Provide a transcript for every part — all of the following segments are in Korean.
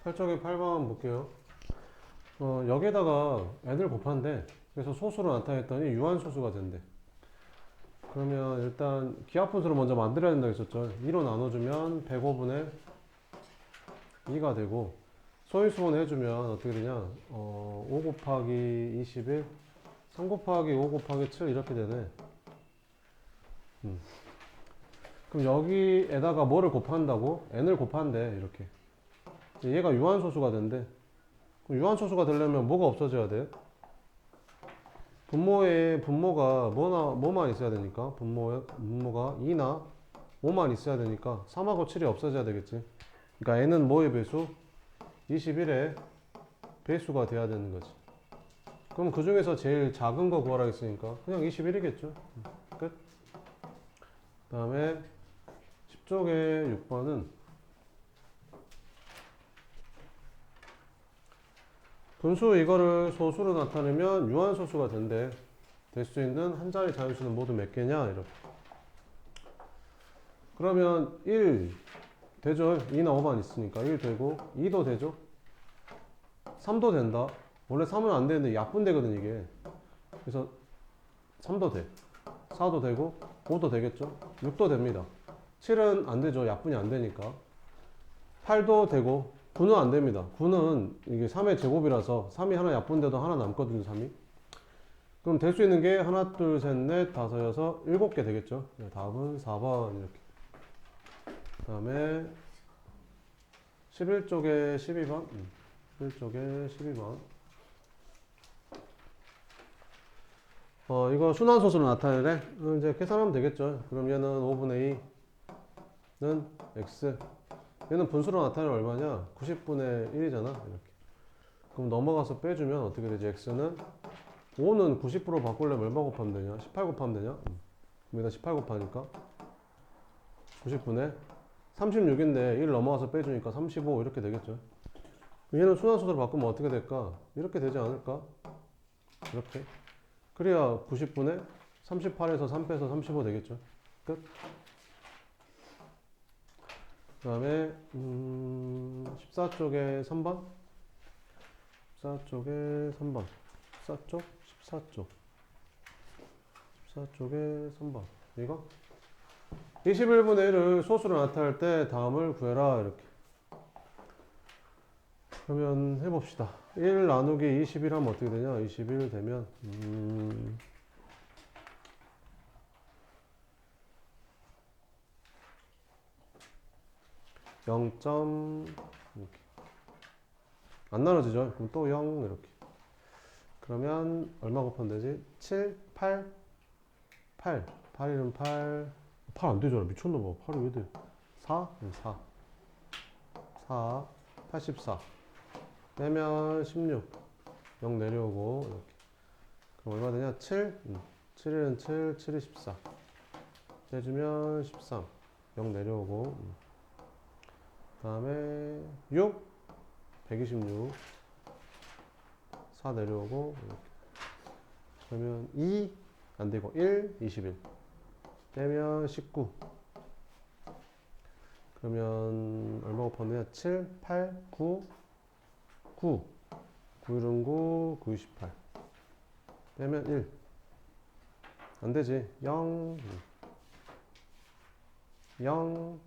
8쪽에 8번 한번 볼게요. 여기에다가 n을 곱한대. 그래서 소수로 나타냈더니 유한소수가 된대. 그러면 일단 기하분수를 먼저 만들어야 된다고 했었죠. 2로 나눠주면 105분의 2가 되고, 소인수분 해주면 어떻게 되냐? 5 곱하기 21, 3 곱하기 5 곱하기 7 이렇게 되네. 그럼 여기에다가 뭐를 곱한다고? n을 곱한대, 이렇게. 얘가 유한소수가 된대. 그럼 유한소수가 되려면 뭐가 없어져야 돼? 분모가 뭐만 있어야 되니까? 분모가 2나 5만 있어야 되니까 3하고 7이 없어져야 되겠지. 그러니까 n은 뭐의 배수? 21의 배수가 돼야 되는 거지. 그럼 그 중에서 제일 작은 거 구하라 했으니까 그냥 21이겠죠. 끝. 그 다음에 10쪽의 6번은 분수 이거를 소수로 나타내면 유한소수가 된대. 될 수 있는 한 자리 자연수는 모두 몇 개냐? 이렇게. 그러면 1 되죠. 2나 5만 있으니까 1 되고 2도 되죠. 3도 된다. 원래 3은 안 되는데 약분되거든 이게. 그래서 3도 돼. 4도 되고 5도 되겠죠. 6도 됩니다. 7은 안 되죠. 약분이 안 되니까. 8도 되고 9는 안 됩니다. 9는 이게 3의 제곱이라서 3이 하나 약분돼도 하나 남거든요. 3이. 그럼 될 수 있는 게 하나, 둘, 셋, 넷, 다섯, 여섯, 7개 되겠죠. 네, 답은 4번 이렇게. 그 다음에 11쪽에 12번. 11쪽에 12번. 이거 순환소수로 나타내래. 이제 계산하면 되겠죠. 그럼 얘는 5분의 2는 x. 얘는 분수로 나타내면 얼마냐? 90분의 1이잖아. 이렇게. 그럼 넘어가서 빼주면 어떻게 되지? x는 5는 90% 바꾸려면 얼마 곱하면 되냐? 18 곱하면 되냐? 여기다 18 곱하니까 90분의 36인데 1 넘어가서 빼주니까 35 이렇게 되겠죠. 얘는 순환소수로 바꾸면 어떻게 될까? 이렇게 되지 않을까? 이렇게. 그래야 90분의 38에서 3 빼서 35 되겠죠. 끝. 그 다음에 14쪽에 3번. 14쪽에 3번. 14쪽? 14쪽. 14쪽에 3번. 이거? 21분의 1을 소수로 나타낼 때 다음을 구해라. 이렇게. 그러면 해봅시다. 1 나누기 21 하면 어떻게 되냐? 21 되면 0. 이렇게. 안 나눠지죠? 그럼 또 0 이렇게. 그러면 얼마 곱하면 되지? 7, 8, 8. 8이면 8. 8 안 되잖아. 미쳤나봐. 8이 왜 돼? 4? 4. 4. 84. 빼면 16. 0 내려오고, 이렇게. 그럼 얼마 되냐? 7? 7일은 7, 7이 14. 빼주면 13. 0 내려오고. 그 다음에 6. 126. 4 내려오고, 이렇게. 그러면 2. 안 되고 1, 21. 빼면 19. 그러면 얼마 곱하면 되냐? 7, 8, 9, 9. 9일은 9, 9, 18. 빼면 1. 안 되지. 0, 0.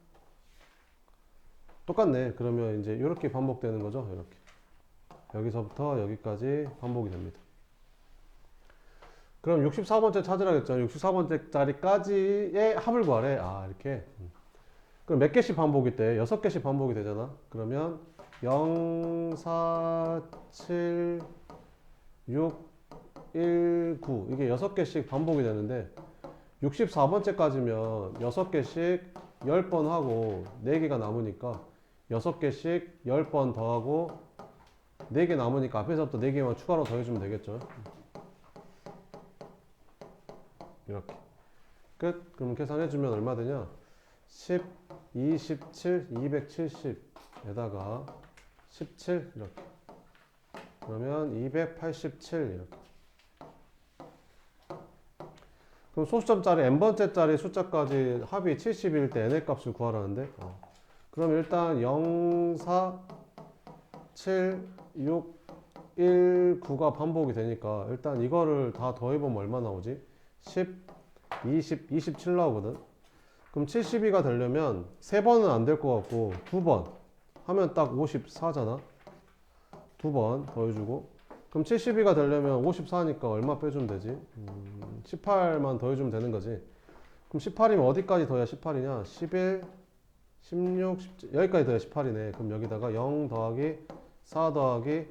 똑같네. 그러면 이제 이렇게 반복되는 거죠. 이렇게. 여기서부터 여기까지 반복이 됩니다. 그럼 64번째 찾으라 했잖아. 64번째 자리까지의 합을 구하래. 아, 이렇게. 그럼 몇 개씩 반복이 돼? 6개씩 반복이 되잖아. 그러면 0, 4, 7, 6, 1, 9. 이게 6개씩 반복이 되는데 64번째까지면 6개씩 10번 하고 4개가 남으니까 6개씩 10번 더 하고 4개 남으니까 앞에서부터 4개만 추가로 더해주면 되겠죠. 이렇게. 끝. 그럼 계산해주면 얼마 되냐? 10, 27, 270에다가 17 이렇게. 그러면 287 이렇게. 그럼 소수점짜리 n번째짜리 숫자까지 합이 70일 때 n의 값을 구하라는데 그럼 일단 0, 4, 7, 6, 1, 9가 반복이 되니까 일단 이거를 다 더해보면 얼마 나오지? 10, 20, 27 나오거든. 그럼 72가 되려면 3번은 안 될 것 같고 2번 하면 딱 54잖아. 2번 더해주고 그럼 72가 되려면 54니까 얼마 빼주면 되지? 18만 더해주면 되는 거지. 그럼 18이면 어디까지 더해야 18이냐? 11, 16, 17 여기까지 더해야 18이네. 그럼 여기다가 0 더하기 4 더하기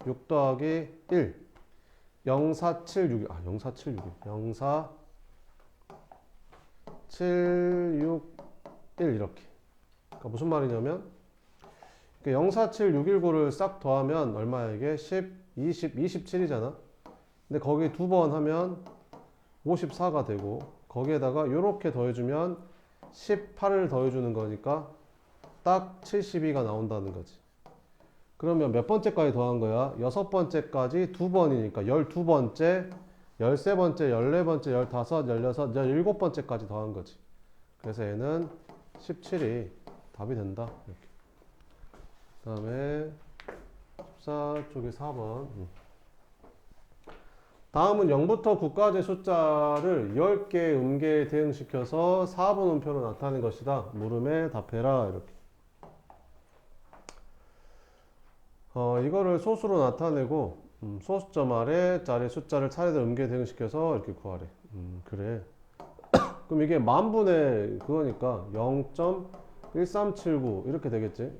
6 더하기 1 0476 0476 04 7, 6, 1 이렇게. 그러니까 무슨 말이냐면 047619를 싹 더하면 얼마야 이게? 10, 20, 27이잖아. 근데 거기 2번 하면 54가 되고 거기에다가 이렇게 더해주면 18을 더해주는 거니까 딱 72가 나온다는 거지. 그러면 몇 번째까지 더한 거야? 6번째까지 2번이니까 12번째, 13번째, 14번째, 15, 16, 17번째까지 더한 거지. 그래서 얘는 17이 답이 된다. 이렇게. 그 다음에 14쪽에 4번. 다음은 0부터 9까지 숫자를 10개 음계에 대응시켜서 4분 음표로 나타낸 것이다. 물음에 답해라. 이렇게. 이거를 소수로 나타내고 소수점 아래 짜리 숫자를 차례대로 음계 대응시켜서 이렇게 구하래. 그래. 그럼 이게 만분의 그거니까 0.1379 이렇게 되겠지.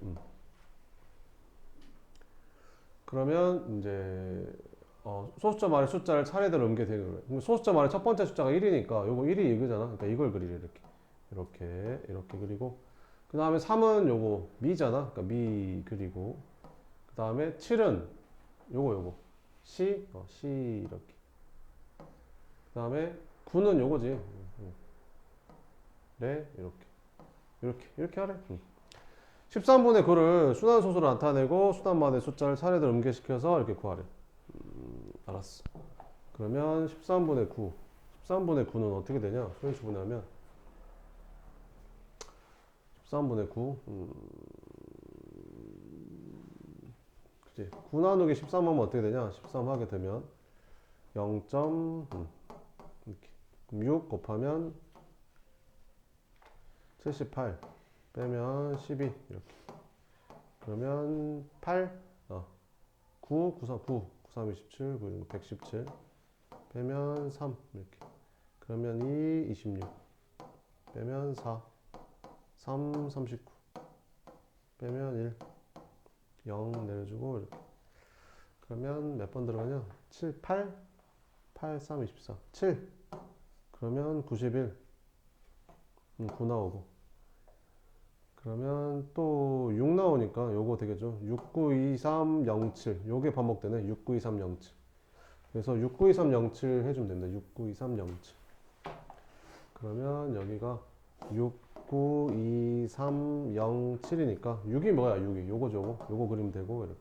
그러면 이제 소수점 아래 숫자를 차례대로 음계 대응을. 소수점 아래 첫 번째 숫자가 1이니까 요거 1이 이거잖아. 그러니까 이걸 그리래. 이렇게 그리고 그 다음에 3은 요거 미잖아. 그러니까 미 그리고 그 다음에 7은 요거 C 이렇게. 그 다음에 9는 요거지. 네 이렇게 하래. 13분의 9를 순환소수로 나타내고 수단만의 숫자를 차례대로 음계시켜서 이렇게 구하래. 알았어. 그러면 13분의 9는 어떻게 되냐? 소인수분해하면 13분의 9 그치? 9 나누기 13 하면 어떻게 되냐? 13 하게 되면 0. 이렇게. 그럼 6 곱하면 78 빼면 12 이렇게. 그러면 8 9 9 3 9 3 27 9 6 117 빼면 3 이렇게. 그러면 2 26 빼면 4 3 39 빼면 1 0 내려주고 이렇게. 그러면 몇 번 들어가냐? 7 8 8 3 24 7 그러면 91 9 나오고 그러면 또 6 나오니까 요거 되겠죠. 692307 요게 반복되네. 692307 그래서 692307 해주면 된다. 692307 그러면 여기가 69307이니까 6이 뭐야? 6이 요거 그리면 되고 이렇게.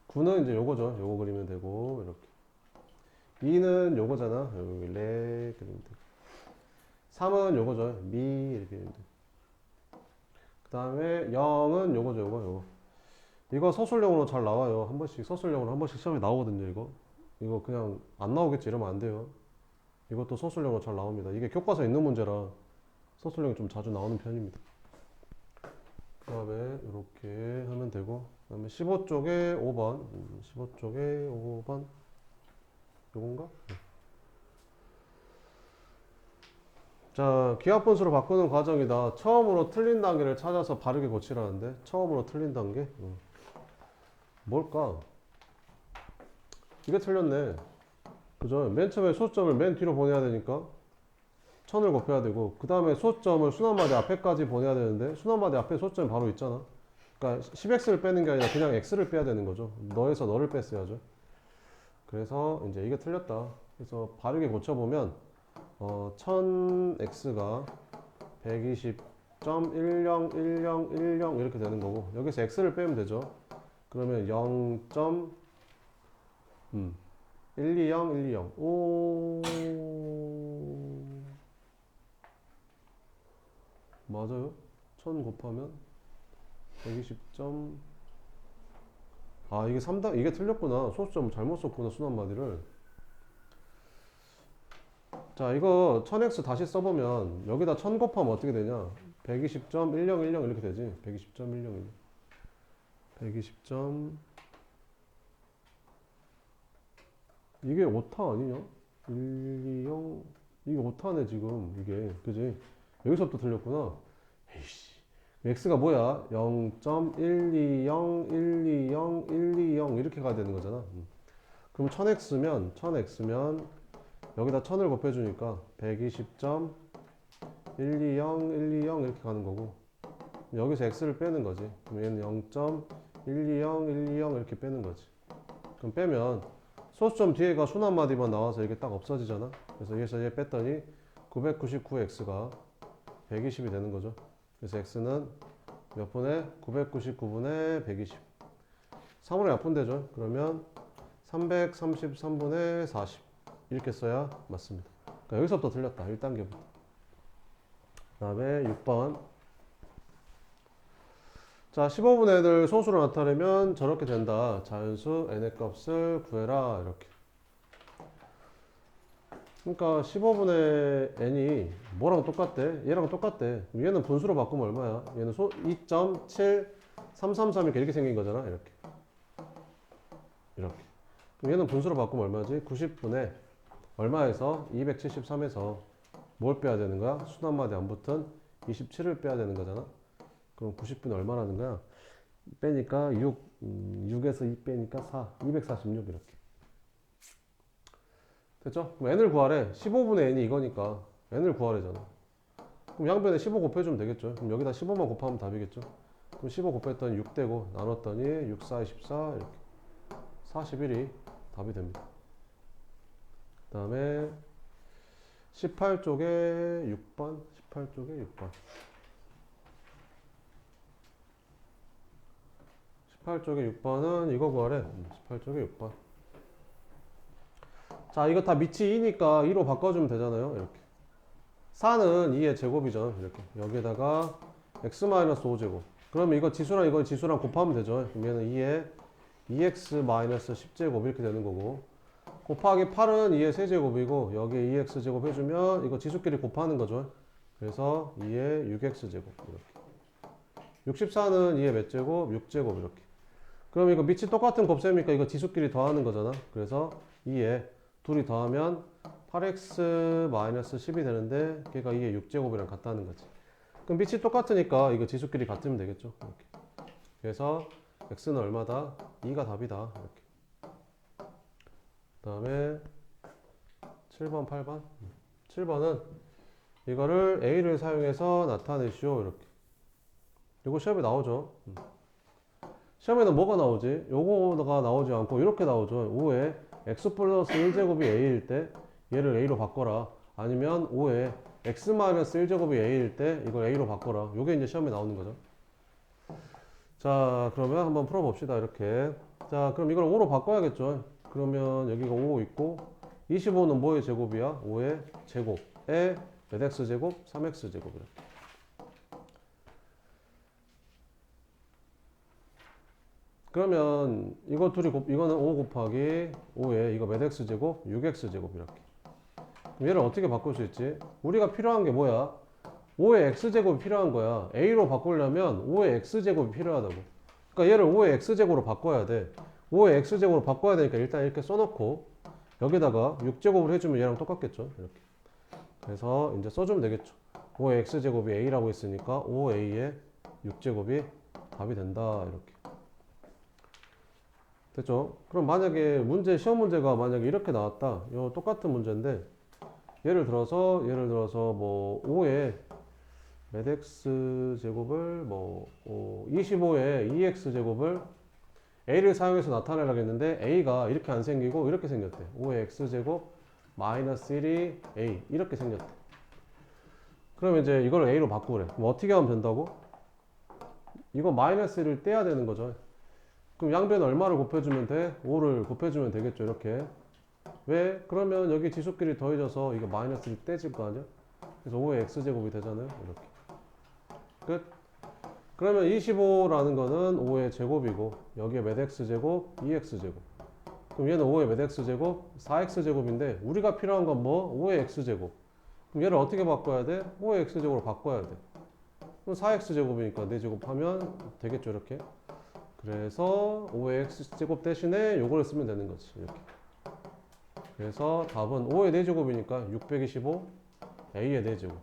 9는 이제 요거죠. 요거 그리면 되고 이렇게. 2는 요거잖아. 여기 레 그리면 되고. 3은 요거죠. 미 이렇게 그리면 되고. 그 다음에 0은 요거죠. 요거. 이거 서술형으로 잘 나와요. 한 번씩 서술형으로 한 번씩 시험에 나오거든요. 이거 그냥 안 나오겠지 이러면 안 돼요. 이것도 서술형으로 잘 나옵니다. 이게 교과서에 있는 문제라 서술형이 좀 자주 나오는 편입니다. 그 다음에 이렇게 하면 되고 그 다음에 15쪽에 5번 15쪽에 5번 요건가? 자, 기하분수로 바꾸는 과정이다. 처음으로 틀린 단계를 찾아서 바르게 고치라는데 처음으로 틀린 단계? 뭘까? 이게 틀렸네. 그죠? 맨 처음에 소점을 맨 뒤로 보내야 되니까 1000을 곱해야 되고 그 다음에 소점을 순환마디 앞에까지 보내야 되는데 순환마디 앞에 소점이 바로 있잖아. 그러니까 10x를 빼는 게 아니라 그냥 x를 빼야 되는 거죠. 너에서 너를 뺐어야죠. 그래서 이제 이게 틀렸다. 그래서 바르게 고쳐보면 1000x가 120.101010 이렇게 되는 거고 여기서 x를 빼면 되죠. 그러면 120, 120. 오, 맞아요. 1000 곱하면 120점 아, 이게 3단, 이게 틀렸구나. 소수점 잘못 썼구나, 순환마디를. 자, 이거 1000x 다시 써보면, 여기다 1000 곱하면 어떻게 되냐? 120.1010 이렇게 되지. 120.101. 120점, 이게 오타 아니냐? 120, 이게 오타네, 지금. 이게. 그지? 여기서부터 틀렸구나. 에이씨. x가 뭐야? 0.120, 120, 120 이렇게 가야 되는 거잖아. 그럼 1000x면 여기다 1000을 곱해주니까 120.120, 120 이렇게 가는 거고, 여기서 x를 빼는 거지. 그럼 얘는 0.120, 120 이렇게 빼는 거지. 그럼 빼면 소수점 뒤에가 순환마디만 나와서 이게 딱 없어지잖아. 그래서 여기서 얘 뺐더니 999x가 120이 되는 거죠. 그래서 x는 몇 분의 999분의 120. 3으로 약분되죠. 그러면 333분의 40 이렇게 써야 맞습니다. 그러니까 여기서부터 틀렸다. 1단계부터. 그 다음에 6번. 자, 15분의 애들 소수로 나타내면 저렇게 된다. 자연수 n의 값을 구해라. 이렇게. 그러니까 15분의 n이 뭐랑 똑같대? 얘랑 똑같대. 얘는 분수로 바꾸면 얼마야? 얘는 2.7333 이렇게 생긴 거잖아. 이렇게. 이렇게. 그럼 얘는 분수로 바꾸면 얼마지? 90분의 얼마에서 273에서 뭘 빼야 되는 거야? 순환마디 안 붙은 27을 빼야 되는 거잖아. 그럼 90분의 얼마라는 거야? 빼니까 6에서 2 빼니까 4, 246 이렇게. 됐죠? 그럼 n을 구하래. 15분의 n이 이거니까 n을 구하래잖아. 그럼 양변에 15 곱해주면 되겠죠. 그럼 여기다 15만 곱하면 답이겠죠. 그럼 15 곱했더니 6 되고 나눴더니 6, 4, 24 이렇게 41이 답이 됩니다. 그 다음에 18쪽에 6번 18쪽에 6번 18쪽에 6번은 이거 구하래. 18쪽에 6번. 자, 이거 다 밑이 2니까 2로 바꿔주면 되잖아요. 이렇게. 4는 2의 제곱이죠. 이렇게. 여기에다가 x-5제곱. 그러면 이거 지수랑 곱하면 되죠. 그럼 얘는 2의 2x-10제곱 이렇게 되는 거고. 곱하기 8은 2의 세제곱이고, 여기에 2x제곱 해주면 이거 지수끼리 곱하는 거죠. 그래서 2의 6x제곱. 이렇게. 64는 2의 몇 제곱? 6제곱 이렇게. 그럼 이거 밑이 똑같은 곱셈이니까 이거 지수끼리 더하는 거잖아. 그래서 2에 둘이 더하면 8x-10이 되는데 걔가 2의 6제곱이랑 같다는 거지. 그럼 밑이 똑같으니까 이거 지수끼리 같으면 되겠죠. 이렇게. 그래서 x는 얼마다? 2가 답이다. 이렇게. 그 다음에 7번, 8번. 7번은 이거를 a를 사용해서 나타내시오. 이렇게. 이거 시험에 나오죠. 시험에는 뭐가 나오지? 요거가 나오지 않고 이렇게 나오죠. 5에 x 플러스 1제곱이 a일 때 얘를 a로 바꿔라. 아니면 5에 x 마이너스 1제곱이 a일 때 이걸 a로 바꿔라. 요게 이제 시험에 나오는 거죠. 자, 그러면 한번 풀어봅시다. 이렇게. 자, 그럼 이걸 5로 바꿔야겠죠. 그러면 여기가 5 있고 25는 뭐의 제곱이야? 5의 제곱에 몇 x제곱? 3x제곱 이렇게. 그러면 이거 둘이 이거는 5 곱하기 5에 이거 몇 x제곱? 6x제곱 이렇게. 얘를 어떻게 바꿀 수 있지? 우리가 필요한 게 뭐야? 5의 x제곱이 필요한 거야. a로 바꾸려면 5의 x제곱이 필요하다고. 그러니까 얘를 5의 x제곱으로 바꿔야 돼. 5의 x제곱으로 바꿔야 되니까 일단 이렇게 써놓고 여기다가 6제곱을 해주면 얘랑 똑같겠죠. 이렇게. 그래서 이제 써주면 되겠죠. 5의 x제곱이 a라고 했으니까 5a의 6제곱이 답이 된다. 이렇게. 됐죠? 그럼 만약에 시험 문제가 만약에 이렇게 나왔다. 요 똑같은 문제인데 예를 들어서 뭐 5에 몇 x 제곱을 25에 2x 제곱을 a를 사용해서 나타내라고 했는데 a가 이렇게 안 생기고 이렇게 생겼대. 5의 x 제곱 마이너스 1이 a 이렇게 생겼대. 그러면 이제 이걸 a로 바꾸래. 그럼 어떻게 하면 된다고? 이거 마이너스 1을 떼야 되는 거죠. 그럼 양변 얼마를 곱해주면 돼? 5를 곱해주면 되겠죠. 이렇게. 왜? 그러면 여기 지수끼리 더해져서 이거 마이너스 1 떼질 거 아니야? 그래서 5의 x제곱이 되잖아요. 이렇게. 끝. 그러면 25라는 거는 5의 제곱이고 여기에 몇 x제곱? 2x제곱. 그럼 얘는 5의 몇 x제곱? 4x제곱인데 우리가 필요한 건 뭐? 5의 x제곱. 그럼 얘를 어떻게 바꿔야 돼? 5의 x제곱으로 바꿔야 돼. 그럼 4x제곱이니까 4제곱하면 되겠죠 이렇게. 그래서 5의 x제곱 대신에 요거를 쓰면 되는 거지 이렇게. 그래서 답은 5의 4제곱이니까 625 a의 4제곱.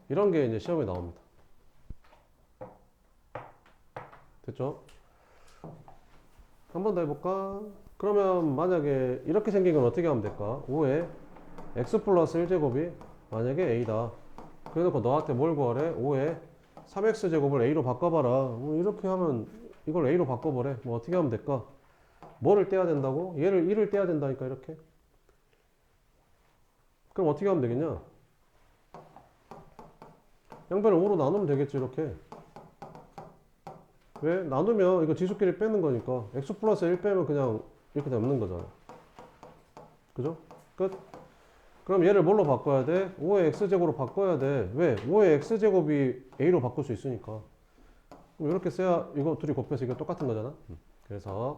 이런 게 이제 시험에 나옵니다. 됐죠? 한 번 더 해볼까? 그러면 만약에 이렇게 생긴 건 어떻게 하면 될까? 5에 x 플러스 1제곱이 만약에 a다. 그래놓고 너한테 뭘 구하래? 5에 3x제곱을 a로 바꿔봐라. 이렇게 하면 이걸 a로 바꿔보래. 뭐 어떻게 하면 될까? 뭐를 떼야 된다고? 얘를 1을 떼야 된다니까 이렇게. 그럼 어떻게 하면 되겠냐? 양변을 5로 나누면 되겠지 이렇게. 왜? 나누면 이거 지수끼리 빼는 거니까 x 플러스 1 빼면 그냥 이렇게 남는 거잖아. 그죠? 끝. 그럼 얘를 뭘로 바꿔야 돼? 5의 x제곱으로 바꿔야 돼. 왜? 5의 x제곱이 a로 바꿀 수 있으니까. 그럼 이렇게 써야 이거 둘이 곱해서 이거 똑같은 거잖아. 그래서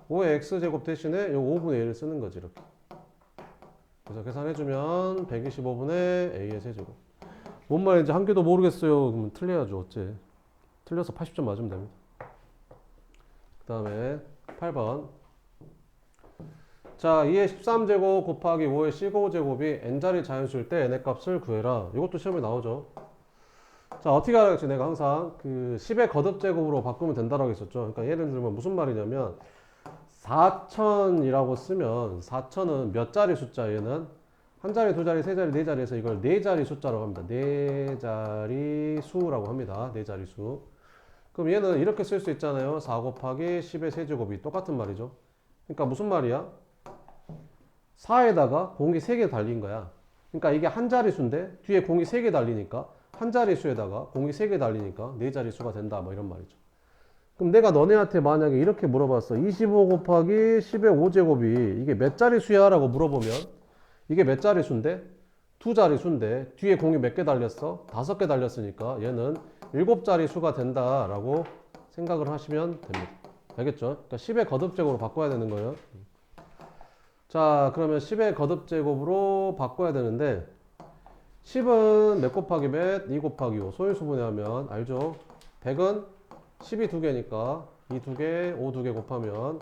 5의 x제곱 대신에 요 5분의 1을 쓰는 거지 이렇게. 그래서 계산해주면 125분의 a의 세제곱. 뭔 말인지 한 개도 모르겠어요. 그러면 틀려야죠. 어째. 틀려서 80점 맞으면 됩니다. 그 다음에 8번. 자, 2의 13제곱 곱하기 5의 15제곱이 n자리 자연수일 때 n의 값을 구해라. 이것도 시험에 나오죠. 자, 어떻게 하라고 내가 항상 그 10의 거듭제곱으로 바꾸면 된다라고 했었죠. 그러니까 예를 들면 무슨 말이냐면 4000이라고 쓰면 4000은 몇 자리 숫자 얘는? 한 자리, 두 자리, 세 자리, 네 자리에서 이걸 네 자리 숫자라고 합니다. 네 자리 수라고 합니다. 네 자리 수. 그럼 얘는 이렇게 쓸 수 있잖아요. 4 곱하기 10의 세제곱이 똑같은 말이죠. 그러니까 무슨 말이야? 4에다가 공이 3개 달린 거야. 그러니까 이게 한 자리수인데 뒤에 공이 3개 달리니까 한 자리수에다가 공이 3개 달리니까 네 자리수가 된다. 뭐 이런 말이죠. 그럼 내가 너네한테 만약에 이렇게 물어봤어. 25 곱하기 10의 5제곱이 이게 몇 자리수야? 라고 물어보면 이게 몇 자리수인데? 두 자리수인데 뒤에 공이 몇 개 달렸어? 5개 달렸으니까 얘는 7자리수가 된다라고 생각을 하시면 됩니다. 알겠죠? 그러니까 10의 거듭제곱으로 바꿔야 되는 거예요. 자, 그러면 10의 거듭제곱으로 바꿔야 되는데 10은 몇 곱하기 몇? 2 곱하기 5. 소인수분해하면 알죠? 100은 10이 2개니까 2 2개, 5 2개 곱하면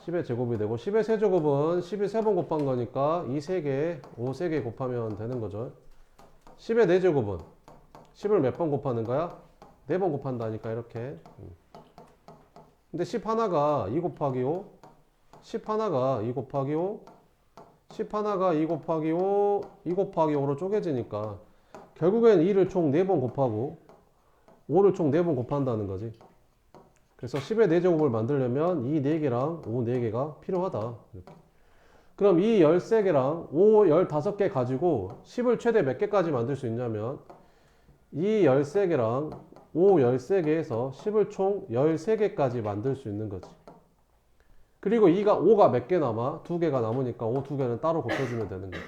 10의 제곱이 되고 10의 세제곱은 10이 3번 곱한 거니까 2 3개, 5 3개 곱하면 되는 거죠. 10의 4제곱은 10을 몇 번 곱하는 거야? 4번 곱한다니까 이렇게. 근데 10 하나가 2 곱하기 5, 10 하나가 2 곱하기 5, 10 하나가 2 곱하기 5, 2 곱하기 5로 쪼개지니까 결국엔 2를 총 4번 곱하고 5를 총 4번 곱한다는 거지. 그래서 10의 4제곱을 만들려면 이 4개랑 5 4개가 필요하다. 이렇게. 그럼 이 13개랑 5 15개 가지고 10을 최대 몇 개까지 만들 수 있냐면 이 13개랑 5 13개에서 10을 총 13개까지 만들 수 있는 거지. 그리고 5가 몇 개 남아? 2개가 남으니까 5 2개는 따로 곱해주면 되는 거지.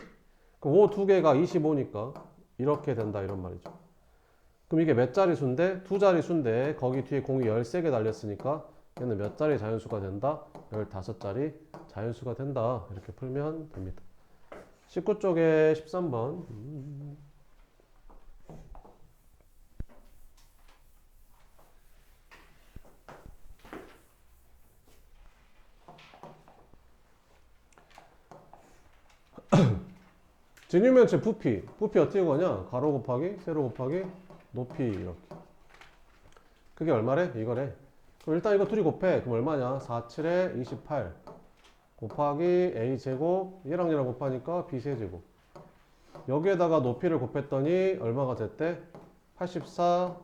그럼 5 2개가 25니까 이렇게 된다 이런 말이죠. 그럼 이게 몇 자리 수인데? 두 자리 수인데 거기 뒤에 공이 13개 달렸으니까 얘는 몇 자리 자연수가 된다? 15자리 자연수가 된다. 이렇게 풀면 됩니다. 19쪽에 13번. 진유면체 부피. 부피 어떻게 구하냐? 가로 곱하기 세로 곱하기 높이 이렇게. 그게 얼마래? 이거래. 그럼 일단 이거 둘이 곱해. 그럼 얼마냐? 4, 7에 28 곱하기 a제곱 얘랑 얘랑 곱하니까 b세제곱. 여기에다가 높이를 곱했더니 얼마가 됐대? 84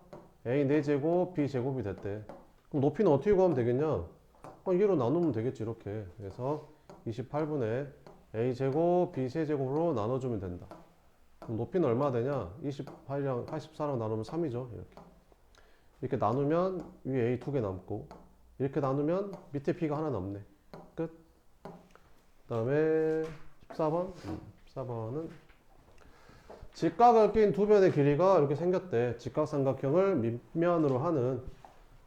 a 4제곱 b제곱이 됐대. 그럼 높이는 어떻게 구하면 되겠냐? 얘로 나누면 되겠지 이렇게. 그래서 28분의 a제곱 b세제곱으로 나눠주면 된다. 그럼 높이는 얼마 되냐? 28이랑 84랑 나누면 3이죠. 이렇게 나누면 위에 a 2개 남고 이렇게 나누면 밑에 b가 하나 남네. 끝. 그 다음에 14번. 14번은 직각을 낀 두 변의 길이가 이렇게 생겼대. 직각삼각형을 밑면으로 하는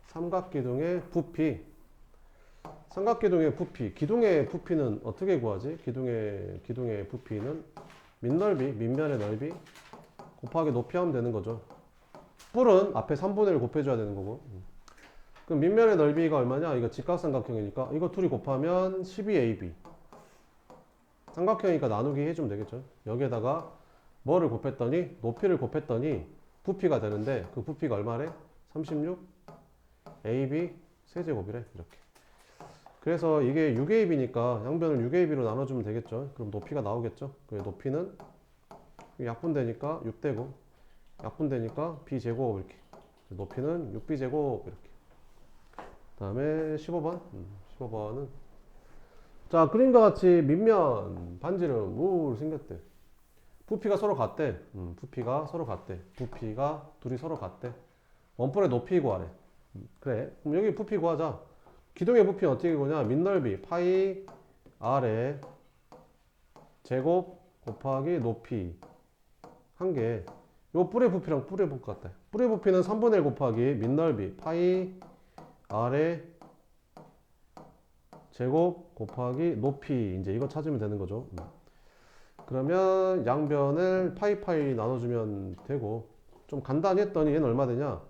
삼각기둥의 부피. 삼각기둥의 부피. 기둥의 부피는 어떻게 구하지? 기둥의 부피는 밑넓이, 밑면의 넓이 곱하기 높이 하면 되는 거죠. 뿔은 앞에 3분의 1 곱해줘야 되는 거고. 그럼 밑면의 넓이가 얼마냐? 이거 직각삼각형이니까 이거 둘이 곱하면 12AB. 삼각형이니까 나누기 해주면 되겠죠. 여기에다가 뭐를 곱했더니 높이를 곱했더니 부피가 되는데 그 부피가 얼마래? 36 AB 세제곱이래. 이렇게. 그래서 이게 6AB니까 양변을 6AB로 나눠주면 되겠죠. 그럼 높이가 나오겠죠. 그 높이는 약분되니까 6되고 약분되니까 B제곱 이렇게. 높이는 6B제곱 이렇게. 그 다음에 15번. 15번은 자, 그림과 같이 밑면 반지름 우 생겼대. 부피가 서로 같대. 부피가 서로 같대. 부피가 둘이 서로 같대. 원뿔의 높이 구하래. 그래. 그럼 여기 부피 구하자. 기둥의 부피는 어떻게 구하냐? 밑넓이 파이 R에 제곱 곱하기 높이 한 개. 요 뿔의 부피랑 뿔의 부피 같다. 뿔의 부피는 3분의 1 곱하기 밑넓이 파이 R에 제곱 곱하기 높이. 이제 이거 찾으면 되는 거죠. 그러면 양변을 파이파이 나눠주면 되고, 좀 간단히 했더니 얘는 얼마 되냐?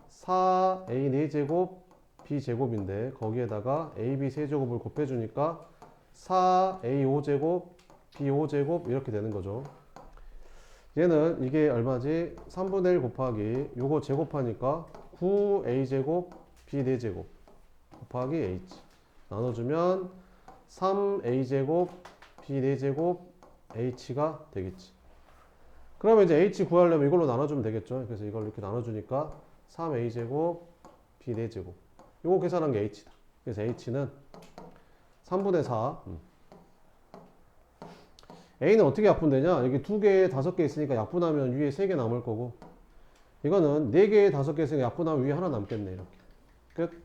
4a 4제곱 b제곱인데 거기에다가 ab 세제곱을 곱해주니까 4a 5제곱 b 5제곱 이렇게 되는 거죠. 얘는 이게 얼마지? 3분의 1 곱하기 요거 제곱하니까 9a 제곱 b 4제곱 곱하기 h 나눠주면 3a 제곱 b 4제곱 h가 되겠지. 그러면 이제 h 구하려면 이걸로 나눠주면 되겠죠. 그래서 이걸 이렇게 나눠주니까 3a제곱 b 4제곱 요거 계산한 게 h다. 그래서 h는 3분의 4. a는 어떻게 약분되냐? 여기 2개, 5개 있으니까 약분하면 위에 3개 남을 거고, 이거는 4개, 5개 있으니까 약분하면 위에 하나 남겠네. 이렇게 끝.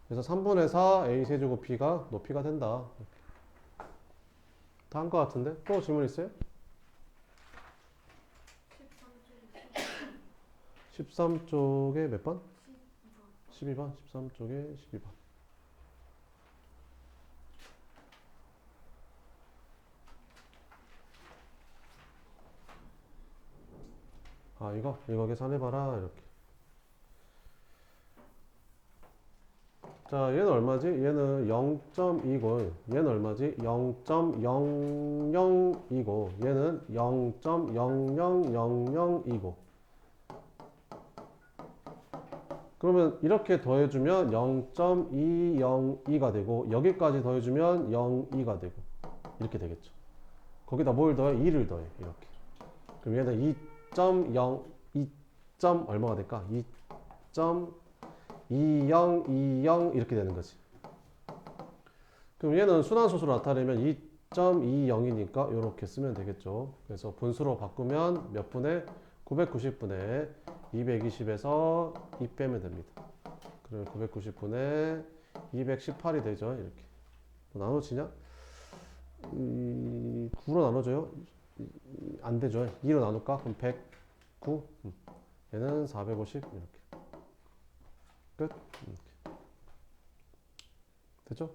그래서 3분의 4 a 세제곱 b가 높이가 된다. 다 한 것 같은데? 또 질문 있어요? 13쪽에 몇 번? 12번. 13쪽에 12번. 아, 이거 계산해봐라. 이렇게. 자, 얘는 얼마지? 얘는 0.2고, 얘는 얼마지? 0.00이고, 얘는 0.0000이고. 그러면 이렇게 더해주면 0.202가 되고, 여기까지 더해주면 02가 되고, 이렇게 되겠죠. 거기다 뭘 더해? 2를 더해. 이렇게. 그럼 얘는 2.0, 2. 얼마가 될까? 2.2020 이렇게 되는 거지. 그럼 얘는 순환소수로 나타내면 2.20이니까 이렇게 쓰면 되겠죠. 그래서 분수로 바꾸면 몇 분의 990분의 220에서 2 빼면 됩니다. 그러면 990분의 218이 되죠. 이렇게. 나눠지냐? 9로 나눠져요? 안 되죠. 2로 나눌까? 그럼 109. 얘는 450 이렇게. 끝. 이렇게. 됐죠?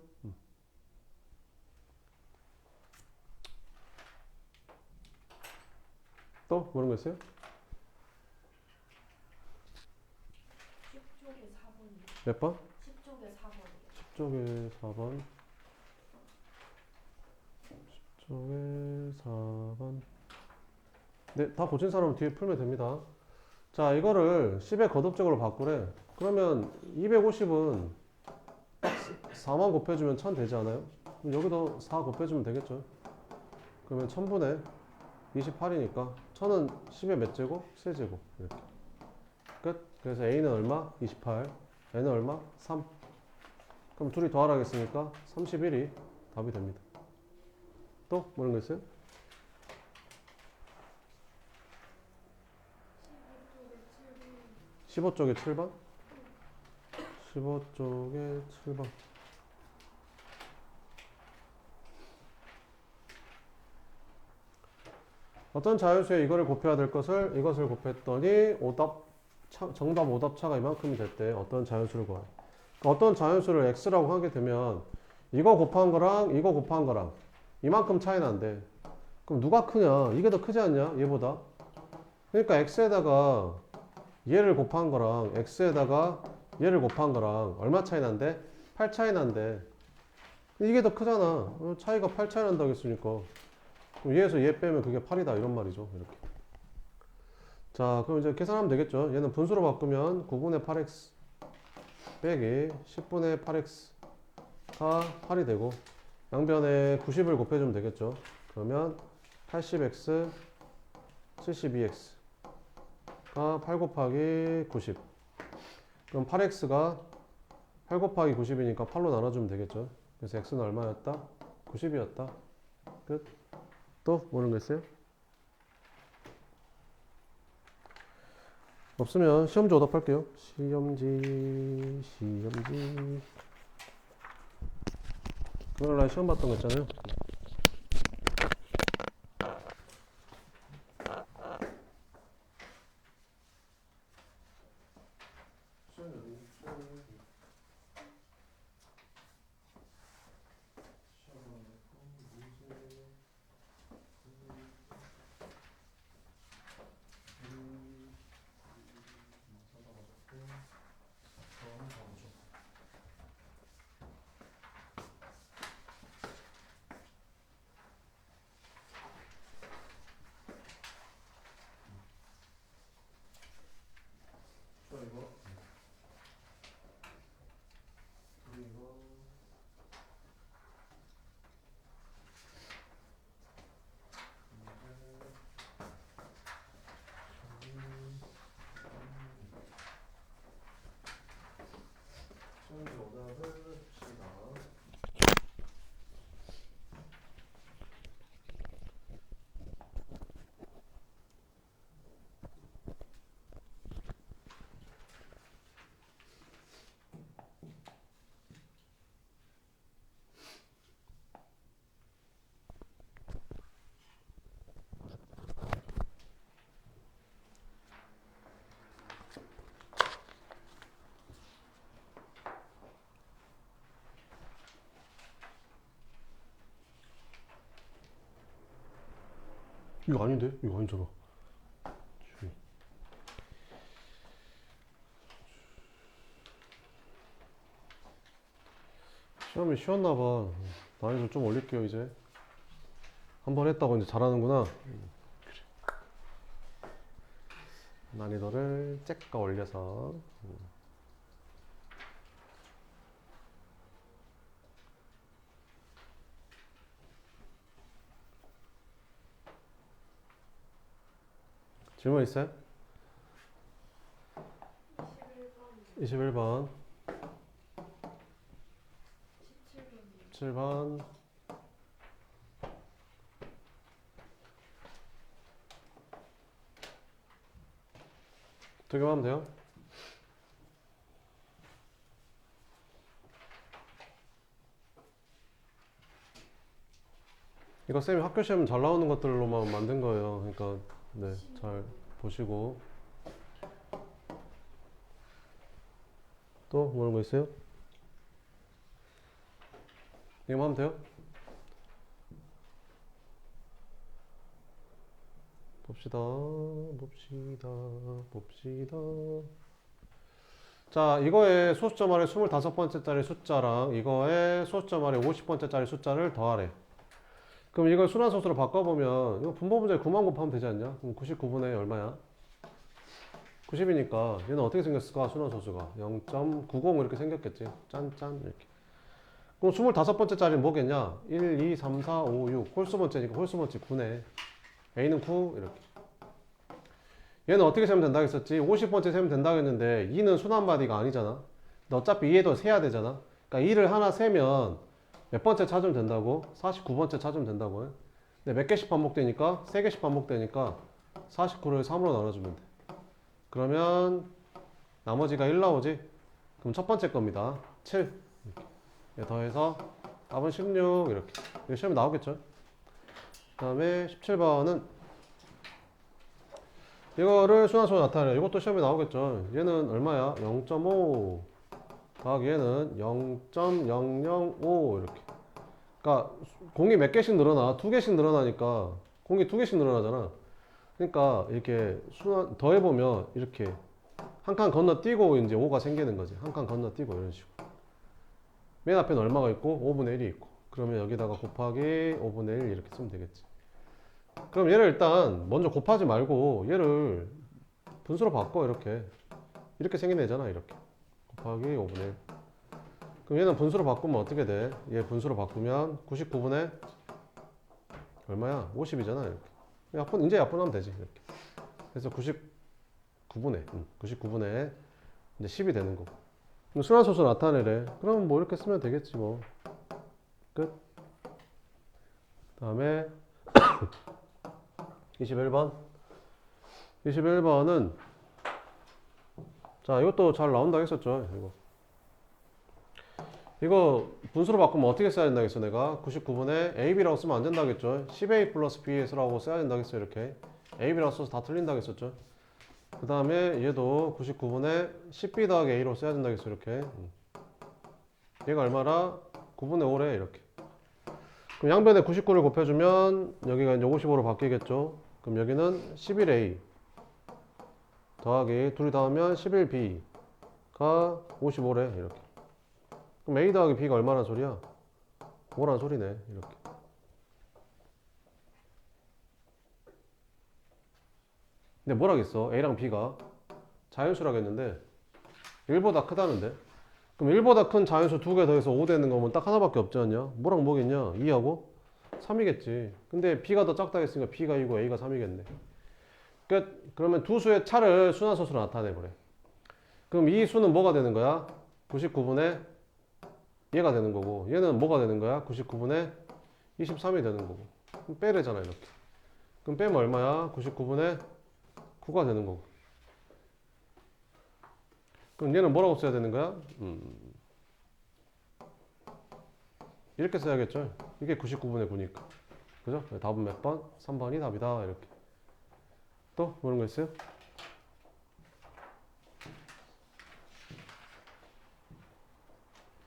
또 모르는 거 있어요? 10쪽에 4번이요. 몇 번? 10쪽에 4번이요. 10쪽에 4번. 10쪽에 4번. 네, 다 고친 사람은 뒤에 풀면 됩니다. 자, 이거를 10의 거듭적으로 바꾸래. 그러면 250은 딱 4만 곱해주면 1000 되지 않아요? 그럼 여기도 4 곱해주면 되겠죠. 그러면 1000분의 28이니까 1000은 10의 몇 제곱? 세제곱. 이렇게. 끝. 그래서 A는 얼마? 28. N은 얼마? 3. 그럼 둘이 더하라겠으니까 31이 답이 됩니다. 또 모르는 거 있어요? 15쪽에 7번? 15쪽에 7번. 어떤 자연수에 이거를 곱해야 될 것을 이것을 곱했더니 정답 오답차가 이만큼이 됐대. 어떤 자연수를 구하. 그러니까 어떤 자연수를 x라고 하게 되면 이거 곱한 거랑 이거 곱한 거랑 이만큼 차이 난대. 그럼 누가 크냐? 이게 더 크지 않냐? 얘보다. 그러니까 x에다가 얘를 곱한 거랑 x에다가 얘를 곱한 거랑 얼마 차이 난대? 8 차이 난대. 이게 더 크잖아. 차이가 8 차이 난다고 했으니까. 그럼 얘에서 얘 빼면 그게 8이다 이런 말이죠. 이렇게. 자, 그럼 이제 계산하면 되겠죠. 얘는 분수로 바꾸면 9분의 8x 빼기 10분의 8x가 8이 되고 양변에 90을 곱해주면 되겠죠. 그러면 80x 72x가 8 곱하기 90. 그럼 8x가 8 곱하기 90이니까 8로 나눠주면 되겠죠. 그래서 x는 얼마였다? 90이었다. 끝. 또 모르는 거 있어요? 없으면 시험지 오답할게요. 시험지. 그날날 시험 봤던 거 있잖아요. 이거 아닌데? 이거 아니잖아. 시험이 쉬웠나봐. 난이도 좀 올릴게요, 이제. 한 번 했다고 이제 잘하는구나. 난이도를 쬐까 올려서. 질문 있어요? 21번. 17번. 두 개만 하면 돼요. 이거 쌤이 학교 시험 잘 나오는 것들로만 만든 거예요. 그러니까 네, 잘 보시고. 또 모르는 거 있어요? 이거만 하면 돼요? 봅시다. 자, 이거에 소수점 아래 25번째짜리 숫자랑 이거에 소수점 아래 50번째짜리 숫자를 더하래. 그럼 이걸 순환소수로 바꿔보면 이거 분모 문제 9만 곱하면 되지 않냐? 그럼 99분의 얼마야? 90이니까 얘는 어떻게 생겼을까? 순환소수가 0.90 이렇게 생겼겠지. 짠짠 이렇게. 그럼 25번째 자리는 뭐겠냐? 1, 2, 3, 4, 5, 6 홀수번째니까 홀수번째 9네. A는 9 이렇게. 얘는 어떻게 세면 된다고 했었지? 50번째 세면 된다고 했는데 2는 순환마디가 아니잖아. 근데 어차피 얘도 세야 되잖아. 그러니까 2를 하나 세면 몇 번째 찾으면 된다고? 49번째 찾으면 된다고. 근데 몇 개씩 반복되니까 3개씩 반복되니까 49를 3으로 나눠주면 돼. 그러면 나머지가 1 나오지? 그럼 첫 번째 겁니다. 7 이렇게. 더해서 답은 16 이렇게. 이거 시험에 나오겠죠? 그 다음에 17번은 이거를 순환수로 나타내. 이것도 시험에 나오겠죠. 얘는 얼마야? 0.5 더하기 얘는 0.005 이렇게. 그러니까 공이 몇 개씩 늘어나? 두 개씩 늘어나니까 공이 두 개씩 늘어나잖아. 그러니까 이렇게 순환 더해보면 이렇게 한 칸 건너뛰고 이제 5가 생기는 거지. 한 칸 건너뛰고 이런 식으로. 맨 앞에는 얼마가 있고 5분의 1이 있고. 그러면 여기다가 곱하기 5분의 1 이렇게 쓰면 되겠지. 그럼 얘를 일단 먼저 곱하지 말고 얘를 분수로 바꿔. 이렇게 생긴 애잖아. 이렇게 곱하기 5분의 1. 그럼 얘는 분수로 바꾸면 어떻게 돼? 얘 분수로 바꾸면 99분의 얼마야? 50이잖아. 이렇게 이제 약분하면 되지. 이렇게. 그래서 99분의 이제 10이 되는 거고. 그럼 순환소수 나타내래. 그럼 뭐 이렇게 쓰면 되겠지 뭐. 끝. 다음에 21번. 21번은 자, 이것도 잘 나온다 했었죠. 이거 분수로 바꾸면 어떻게 써야 된다 했어? 내가 99분의 AB라고 쓰면 안 된다 했죠. 10A 플러스 B라고 써야 된다 했어. 이렇게 AB라고 써서 다 틀린다 했었죠. 그 다음에 얘도 99분의 10B 더하기 A로 써야 된다 했어. 이렇게 얘가 얼마라? 9분의 5래. 이렇게. 그럼 양변에 99를 곱해주면 여기가 이제 55로 바뀌겠죠. 그럼 여기는 11A 더하기 둘이 더하면 11B가 55래. 이렇게. 그럼 A 더하기 B가 얼마나 소리야? 5란 소리네. 이렇게. 근데 뭐라겠어? A랑 B가 자연수라겠는데 1보다 크다는데? 그럼 1보다 큰 자연수 두 개 더해서 5 되는 거면 딱 하나밖에 없지 않냐? 뭐랑 뭐겠냐? 2하고 3이겠지. 근데 B가 더 작다 했으니까 B가 2고 A가 3이겠네. 끝. 그러면 두 수의 차를 순환소수로 나타내보래. 그럼 이 수는 뭐가 되는 거야? 99분의 얘가 되는 거고, 얘는 뭐가 되는 거야? 99분의 23이 되는 거고. 그럼 빼래잖아. 이렇게. 그럼 빼면 얼마야? 99분의 9가 되는 거고. 그럼 얘는 뭐라고 써야 되는 거야? 이렇게 써야겠죠. 이게 99분의 9니까. 그죠? 답은 몇 번? 3번이 답이다. 이렇게. 또 모르는 거 있어요?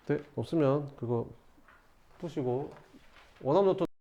네, 없으면 그거 푸시고 원함 노트